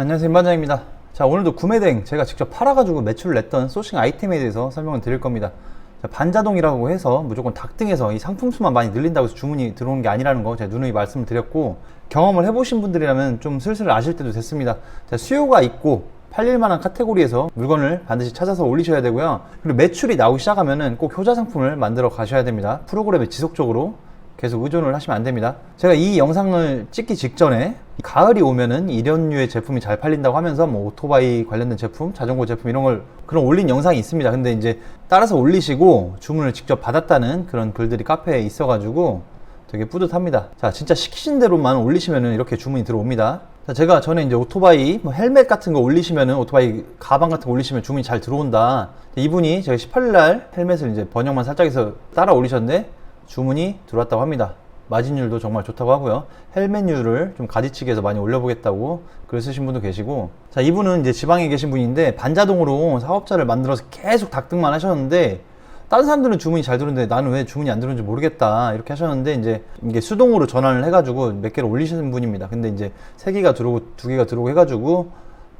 안녕하세요, 임반장입니다. 자, 오늘도 구매대행 제가 직접 팔아가지고 매출을 냈던 소싱 아이템에 대해서 설명을 드릴 겁니다. 자, 반자동이라고 해서 무조건 닥등해서 이 상품수만 많이 늘린다고 해서 주문이 들어오는 게 아니라는 거 제가 누누이 말씀을 드렸고, 경험을 해보신 분들이라면 좀 슬슬 아실 때도 됐습니다. 자, 수요가 있고 팔릴만한 카테고리에서 물건을 반드시 찾아서 올리셔야 되고요. 그리고 매출이 나오기 시작하면은 꼭 효자 상품을 만들어 가셔야 됩니다. 프로그램에 지속적으로 계속 의존을 하시면 안 됩니다. 제가 이 영상을 찍기 직전에 가을이 오면은 이런 류의 제품이 잘 팔린다고 하면서 뭐 오토바이 관련된 제품, 자전거 제품 이런 걸 그런 올린 영상이 있습니다. 근데 이제 따라서 올리시고 주문을 직접 받았다는 그런 글들이 카페에 있어가지고 되게 뿌듯합니다. 자, 진짜 시키신 대로만 올리시면은 이렇게 주문이 들어옵니다. 자, 제가 전에 이제 오토바이 뭐 헬멧 같은 거 올리시면은, 오토바이 가방 같은 거 올리시면 주문이 잘 들어온다. 이분이 제가 18일날 헬멧을 이제 번역만 살짝 해서 따라 올리셨는데 주문이 들어왔다고 합니다. 마진율도 정말 좋다고 하고요. 헬멧율을 좀 가지치기 해서 많이 올려보겠다고 글 쓰신 분도 계시고, 자, 이분은 이제 지방에 계신 분인데 반자동으로 사업자를 만들어서 계속 닥등만 하셨는데, 다른 사람들은 주문이 잘 들어오는데 나는 왜 주문이 안 들어오는지 모르겠다 이렇게 하셨는데, 이제 이게 수동으로 전환을 해가지고 몇 개를 올리시는 분입니다. 근데 이제 3개가 들어오고 2개가 들어오고 해가지고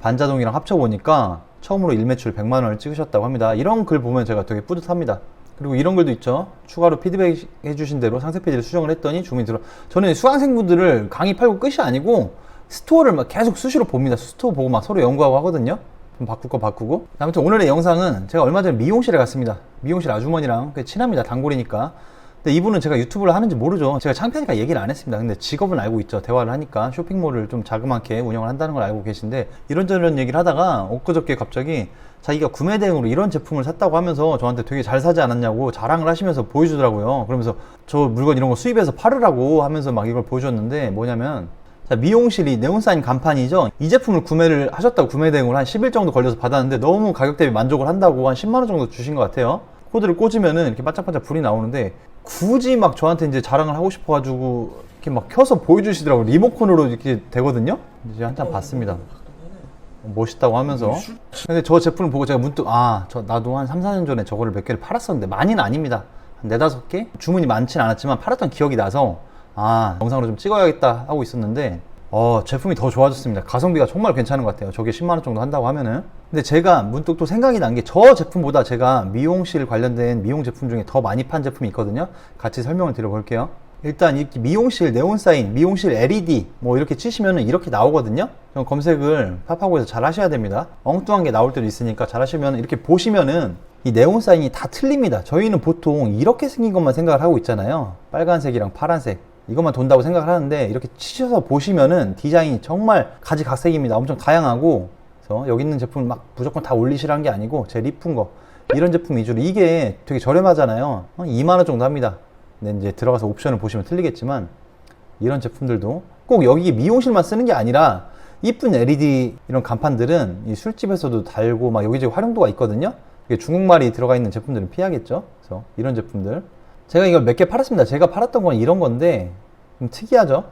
반자동이랑 합쳐보니까 처음으로 일매출 100만원을 찍으셨다고 합니다. 이런 글 보면 제가 되게 뿌듯합니다. 그리고 이런 글도 있죠. 추가로 피드백 해주신 대로 상세 페이지를 수정을 했더니 주문이 들어. 저는 수강생분들을 강의 팔고 끝이 아니고 스토어를 막 계속 수시로 봅니다. 스토어 보고 막 서로 연구하고 하거든요. 좀 바꿀 거 바꾸고. 아무튼 오늘의 영상은 제가 얼마 전에 미용실에 갔습니다. 미용실 아주머니랑 꽤 친합니다. 단골이니까. 근데 이분은 제가 유튜브를 하는지 모르죠. 제가 창피하니까 얘기를 안 했습니다. 근데 직업은 알고 있죠. 대화를 하니까 쇼핑몰을 좀 자그맣게 운영을 한다는 걸 알고 계신데, 이런저런 얘기를 하다가 엊그저께 갑자기 자기가 구매 대행으로 이런 제품을 샀다고 하면서 저한테 되게 잘 사지 않았냐고 자랑을 하시면서 보여주더라고요. 그러면서 저 물건 이런 거 수입해서 팔으라고 하면서 막 이걸 보여줬는데, 뭐냐면, 자, 미용실이 네온사인 간판이죠. 이 제품을 구매를 하셨다고 구매 대행으로 한 10일 정도 걸려서 받았는데 너무 가격 대비 만족을 한다고 한 10만원 정도 주신 것 같아요. 코드를 꽂으면은 이렇게 반짝반짝 불이 나오는데, 굳이 막 저한테 이제 자랑을 하고 싶어가지고 이렇게 막 켜서 보여주시더라고요. 리모컨으로 이렇게 되거든요. 이제 한참 봤습니다. 멋있다고 하면서. 근데 저 제품을 보고 제가 문득, 나도 한 3, 4년 전에 저거를 몇 개를 팔았었는데, 많이는 아닙니다. 한 4, 5개? 주문이 많진 않았지만 팔았던 기억이 나서, 영상으로 좀 찍어야겠다 하고 있었는데, 제품이 더 좋아졌습니다. 가성비가 정말 괜찮은 것 같아요. 저게 10만원 정도 한다고 하면은. 근데 제가 문득 또 생각이 난 게, 저 제품보다 제가 미용실 관련된 미용 제품 중에 더 많이 판 제품이 있거든요. 같이 설명을 드려볼게요. 일단 이렇게 미용실 네온사인, 미용실 LED 뭐 이렇게 치시면은 이렇게 나오거든요. 좀 검색을 팝하고에서 잘 하셔야 됩니다. 엉뚱한 게 나올 때도 있으니까 잘 하시면, 이렇게 보시면은 이 네온사인이 다 틀립니다. 저희는 보통 이렇게 생긴 것만 생각을 하고 있잖아요. 빨간색이랑 파란색 이것만 돈다고 생각을 하는데, 이렇게 치셔서 보시면은 디자인이 정말 가지각색입니다. 엄청 다양하고. 그래서 여기 있는 제품 막 무조건 다 올리시라는 게 아니고, 제일 이쁜 거 이런 제품 위주로. 이게 되게 저렴하잖아요. 2만원 정도 합니다. 근데 이제 들어가서 옵션을 보시면 틀리겠지만, 이런 제품들도 꼭 여기 미용실만 쓰는 게 아니라 이쁜 LED 이런 간판들은 이 술집에서도 달고 막 여기저기 활용도가 있거든요. 이게 중국말이 들어가 있는 제품들은 피하겠죠. 그래서 이런 제품들 제가 이걸 몇 개 팔았습니다. 제가 팔았던 건 이런 건데 좀 특이하죠.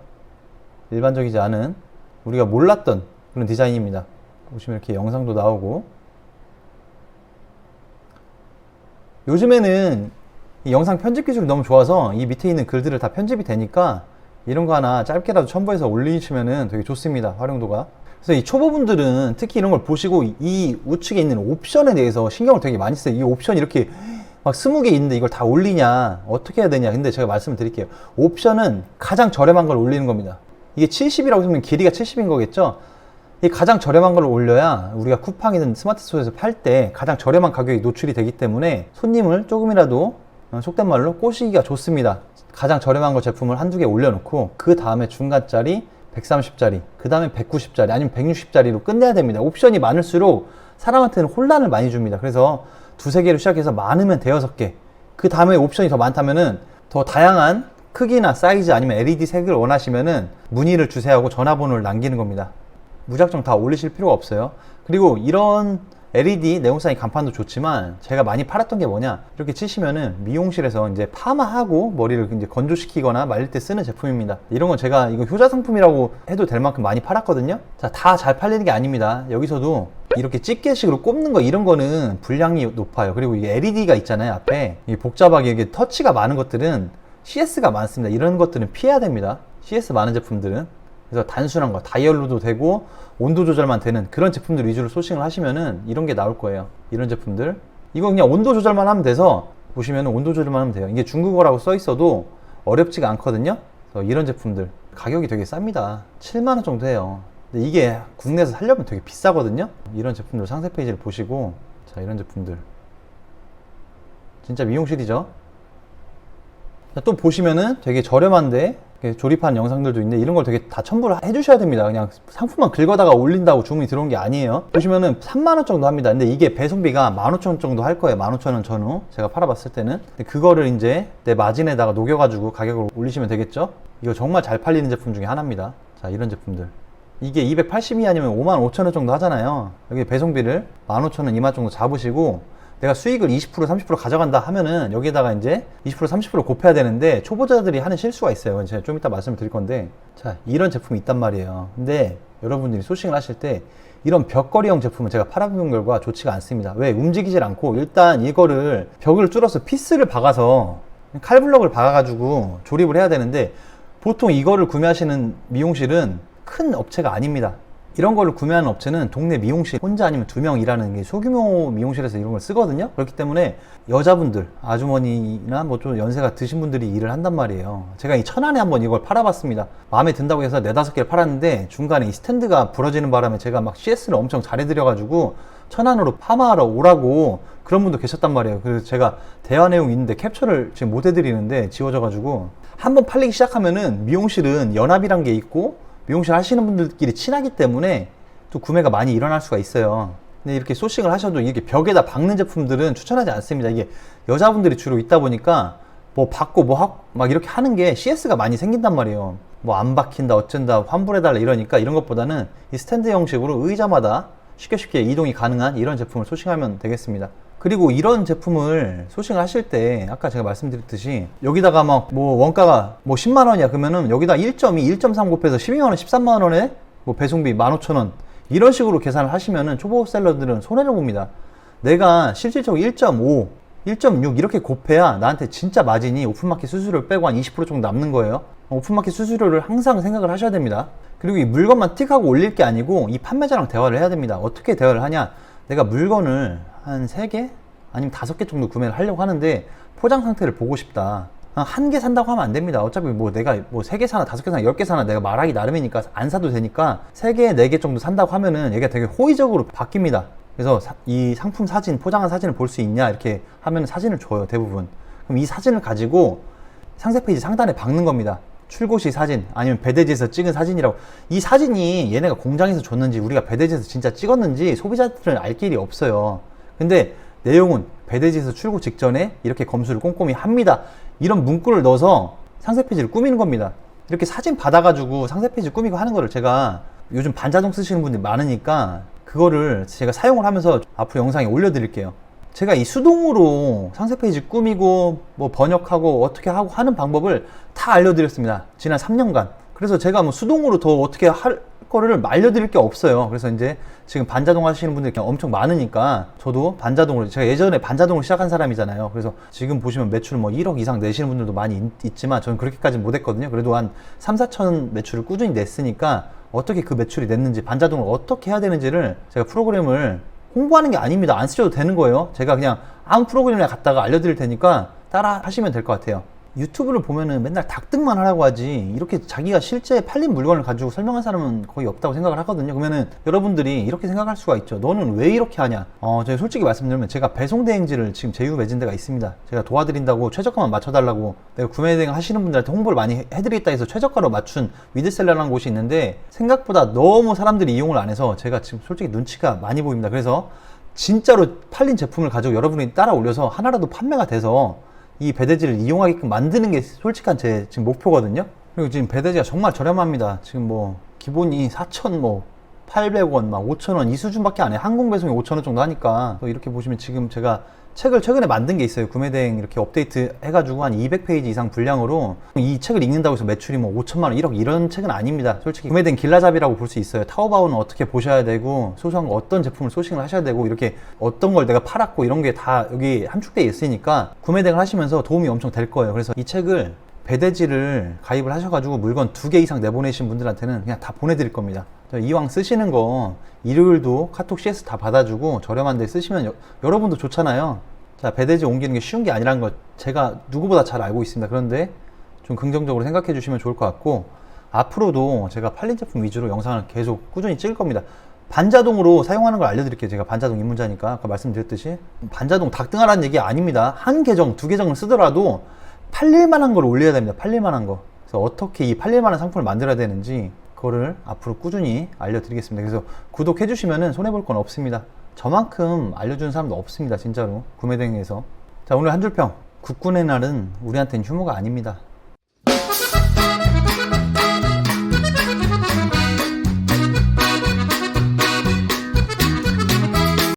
일반적이지 않은, 우리가 몰랐던 그런 디자인입니다. 보시면 이렇게 영상도 나오고. 요즘에는 이 영상 편집 기술이 너무 좋아서 이 밑에 있는 글들을 다 편집이 되니까 이런 거 하나 짧게라도 첨부해서 올리시면은 되게 좋습니다. 활용도가. 그래서 이 초보분들은 특히 이런 걸 보시고 이 우측에 있는 옵션에 대해서 신경을 되게 많이 써요. 이 옵션이 이렇게 막 20개 있는데 이걸 다 올리냐, 어떻게 해야 되냐. 근데 제가 말씀을 드릴게요. 옵션은 가장 저렴한 걸 올리는 겁니다. 이게 70이라고 하면 길이가 70인 거겠죠. 이 가장 저렴한 걸 올려야 우리가 쿠팡이든 스마트 스토어에서 팔 때 가장 저렴한 가격이 노출이 되기 때문에 손님을 조금이라도, 속된 말로, 꼬시기가 좋습니다. 가장 저렴한 거 제품을 한두 개 올려놓고 그 다음에 중간짜리 130짜리, 그 다음에 190짜리 아니면 160짜리로 끝내야 됩니다. 옵션이 많을수록 사람한테는 혼란을 많이 줍니다. 그래서 2, 3개로 시작해서 많으면 5개, 그 다음에 옵션이 더 많다면은 더 다양한 크기나 사이즈 아니면 LED 색을 원하시면은 문의를 주세요 하고 전화번호를 남기는 겁니다. 무작정 다 올리실 필요가 없어요. 그리고 이런 LED 네온사인 간판도 좋지만 제가 많이 팔았던 게 뭐냐, 이렇게 치시면은 미용실에서 이제 파마하고 머리를 이제 건조시키거나 말릴 때 쓰는 제품입니다. 이런 건 제가 이거 효자 상품이라고 해도 될 만큼 많이 팔았거든요. 자, 다 잘 팔리는 게 아닙니다. 여기서도 이렇게 집게식으로 꼽는 거, 이런 거는 불량이 높아요. 그리고 이게 LED가 있잖아요. 앞에 이 복잡하게 이게 터치가 많은 것들은 CS가 많습니다. 이런 것들은 피해야 됩니다. CS 많은 제품들은. 그래서 단순한 거, 다이얼로도 되고 온도 조절만 되는 그런 제품들 위주로 소싱을 하시면은 이런 게 나올 거예요. 이런 제품들. 이거 그냥 온도 조절만 하면 돼서 보시면은 온도 조절만 하면 돼요. 이게 중국어라고 써 있어도 어렵지가 않거든요. 그래서 이런 제품들 가격이 되게 쌉니다. 7만 원 정도 해요. 근데 이게 국내에서 사려면 되게 비싸거든요. 이런 제품들 상세 페이지를 보시고, 자, 이런 제품들 진짜 미용실이죠. 자, 또 보시면은 되게 저렴한데 조립한 영상들도 있는데 이런 걸 되게 다 첨부를 해주셔야 됩니다. 그냥 상품만 긁어다가 올린다고 주문이 들어온 게 아니에요. 보시면은 3만원 정도 합니다. 근데 이게 배송비가 15,000원 정도 할 거예요. 15,000원 전후 제가 팔아봤을 때는. 근데 그거를 이제 내 마진에다가 녹여가지고 가격을 올리시면 되겠죠. 이거 정말 잘 팔리는 제품 중에 하나입니다. 자, 이런 제품들 이게 280이 아니면 55,000원 정도 하잖아요. 여기 배송비를 15,000원 이마 정도 잡으시고, 내가 수익을 20% 30% 가져간다 하면은 여기에다가 이제 20% 30% 곱해야 되는데, 초보자들이 하는 실수가 있어요. 제가 좀 이따 말씀을 드릴 건데, 자, 이런 제품이 있단 말이에요. 근데 여러분들이 소싱을 하실 때 이런 벽걸이형 제품은 제가 팔아본 결과 좋지가 않습니다. 왜? 움직이질 않고, 일단 이거를 벽을 뚫어서 피스를 박아서 칼블럭을 박아가지고 조립을 해야 되는데, 보통 이거를 구매하시는 미용실은 큰 업체가 아닙니다. 이런 거를 구매하는 업체는 동네 미용실 혼자 아니면 2명 일하는 게 소규모 미용실에서 이런 걸 쓰거든요. 그렇기 때문에 여자분들, 아주머니나 뭐 좀 연세가 드신 분들이 일을 한단 말이에요. 제가 이 천안에 한번 이걸 팔아봤습니다. 마음에 든다고 해서 4-5개를 팔았는데 중간에 이 스탠드가 부러지는 바람에 제가 막 CS를 엄청 잘해드려가지고 천안으로 파마하러 오라고 그런 분도 계셨단 말이에요. 그래서 제가 대화 내용 있는데 캡처를 지금 못 해드리는데 지워져가지고, 한번 팔리기 시작하면은 미용실은 연합이란 게 있고 미용실 하시는 분들끼리 친하기 때문에 또 구매가 많이 일어날 수가 있어요. 근데 이렇게 소싱을 하셔도 이렇게 벽에다 박는 제품들은 추천하지 않습니다. 이게 여자분들이 주로 있다 보니까 뭐 박고 뭐 하고 막 이렇게 하는 게 CS가 많이 생긴단 말이에요. 뭐 안 박힌다 어쩐다 환불해달라 이러니까, 이런 것보다는 이 스탠드 형식으로 의자마다 쉽게 이동이 가능한 이런 제품을 소싱하면 되겠습니다. 그리고 이런 제품을 소싱을 하실 때 아까 제가 말씀드렸듯이 여기다가 막 뭐 원가가 뭐 10만원이야 그러면은 여기다 1.2, 1.3 곱해서 12만원, 13만원에 뭐 배송비 15,000원 이런 식으로 계산을 하시면은 초보 셀러들은 손해를 봅니다. 내가 실질적으로 1.5, 1.6 이렇게 곱해야 나한테 진짜 마진이 오픈마켓 수수료를 빼고 한 20% 정도 남는 거예요. 오픈마켓 수수료를 항상 생각을 하셔야 됩니다. 그리고 이 물건만 틱 하고 올릴 게 아니고 이 판매자랑 대화를 해야 됩니다. 어떻게 대화를 하냐, 내가 물건을 한 3개 아니면 5개 정도 구매를 하려고 하는데 포장 상태를 보고 싶다. 한 개 산다고 하면 안 됩니다. 어차피 뭐 내가 뭐 3개 사나 5개 사나 10개 사나 내가 말하기 나름이니까 안 사도 되니까 3개 4개 정도 산다고 하면은 얘가 되게 호의적으로 바뀝니다. 그래서 이 상품 사진, 포장한 사진을 볼 수 있냐 이렇게 하면 사진을 줘요, 대부분. 그럼 이 사진을 가지고 상세 페이지 상단에 박는 겁니다. 출고시 사진 아니면 배대지에서 찍은 사진이라고. 이 사진이 얘네가 공장에서 줬는지 우리가 배대지에서 진짜 찍었는지 소비자들은 알 길이 없어요. 근데 내용은 배대지에서 출고 직전에 이렇게 검수를 꼼꼼히 합니다. 이런 문구를 넣어서 상세 페이지를 꾸미는 겁니다. 이렇게 사진 받아가지고 상세 페이지 꾸미고 하는 거를 제가 요즘 반자동 쓰시는 분들이 많으니까 그거를 제가 사용을 하면서 앞으로 영상에 올려드릴게요. 제가 이 수동으로 상세 페이지 꾸미고 뭐 번역하고 어떻게 하고 하는 방법을 다 알려드렸습니다. 지난 3년간. 그래서 제가 뭐 수동으로 더 어떻게 할 거를 알려드릴 게 없어요. 그래서 이제 지금 반자동 하시는 분들이 엄청 많으니까 저도 반자동으로, 제가 예전에 반자동으로 시작한 사람이잖아요. 그래서 지금 보시면 매출 뭐 1억 이상 내시는 분들도 많이 있지만 저는 그렇게까지는 못했거든요. 그래도 한 3-4천 매출을 꾸준히 냈으니까 어떻게 그 매출이 냈는지, 반자동을 어떻게 해야 되는지를 제가 프로그램을 홍보하는 게 아닙니다. 안 쓰셔도 되는 거예요. 제가 그냥 아무 프로그램이나 갖다가 알려드릴 테니까 따라 하시면 될 것 같아요. 유튜브를 보면은 맨날 닭등만 하라고 하지 이렇게 자기가 실제 팔린 물건을 가지고 설명한 사람은 거의 없다고 생각을 하거든요. 그러면은 여러분들이 이렇게 생각할 수가 있죠. 너는 왜 이렇게 하냐? 제가 솔직히 말씀드리면 제가 배송 대행지를 지금 제휴 맺은 데가 있습니다. 제가 도와드린다고 최저가만 맞춰달라고 내가 구매 대행 하시는 분들한테 홍보를 많이 해드리겠다 해서 최저가로 맞춘 위드셀러라는 곳이 있는데 생각보다 너무 사람들이 이용을 안 해서 제가 지금 솔직히 눈치가 많이 보입니다. 그래서 진짜로 팔린 제품을 가지고 여러분이 따라 올려서 하나라도 판매가 돼서 이 배대지를 이용하게끔 만드는 게 솔직한 제 지금 목표거든요. 그리고 지금 배대지가 정말 저렴합니다. 지금 뭐 기본이 4,000 뭐 800원 막 5,000원 이 수준밖에 안 해요. 항공 배송이 5,000원 정도 하니까. 또 이렇게 보시면 지금 제가 책을 최근에 만든 게 있어요. 구매대행 이렇게 업데이트 해가지고 한 200페이지 이상 분량으로 이 책을 읽는다고 해서 매출이 뭐 5천만 원 1억 이런 책은 아닙니다. 솔직히 구매대행 길라잡이라고 볼 수 있어요. 타오바오는 어떻게 보셔야 되고 소소한 거 어떤 제품을 소싱을 하셔야 되고 이렇게 어떤 걸 내가 팔았고 이런 게 다 여기 함축되어 있으니까 구매대행을 하시면서 도움이 엄청 될 거예요. 그래서 이 책을 배대지를 가입을 하셔가지고 물건 2개 이상 내보내신 분들한테는 그냥 다 보내드릴 겁니다. 이왕 쓰시는 거 일요일도 카톡 CS 다 받아주고 저렴한데 쓰시면 여러분도 좋잖아요. 자, 배대지 옮기는 게 쉬운 게 아니라는 거 제가 누구보다 잘 알고 있습니다. 그런데 좀 긍정적으로 생각해 주시면 좋을 것 같고, 앞으로도 제가 팔린 제품 위주로 영상을 계속 꾸준히 찍을 겁니다. 반자동으로 사용하는 걸 알려드릴게요. 제가 반자동 입문자니까 아까 말씀드렸듯이 반자동 닥등하라는 얘기 아닙니다. 한 계정, 2계정을 쓰더라도 팔릴만한 걸 올려야 됩니다. 팔릴만한 거. 그래서 어떻게 이 팔릴만한 상품을 만들어야 되는지 그거를 앞으로 꾸준히 알려드리겠습니다. 그래서 구독해 주시면은 손해볼 건 없습니다. 저만큼 알려주는 사람도 없습니다. 진짜로 구매대행에서. 자, 오늘 한 줄평. 국군의 날은 우리한테는 휴무가 아닙니다.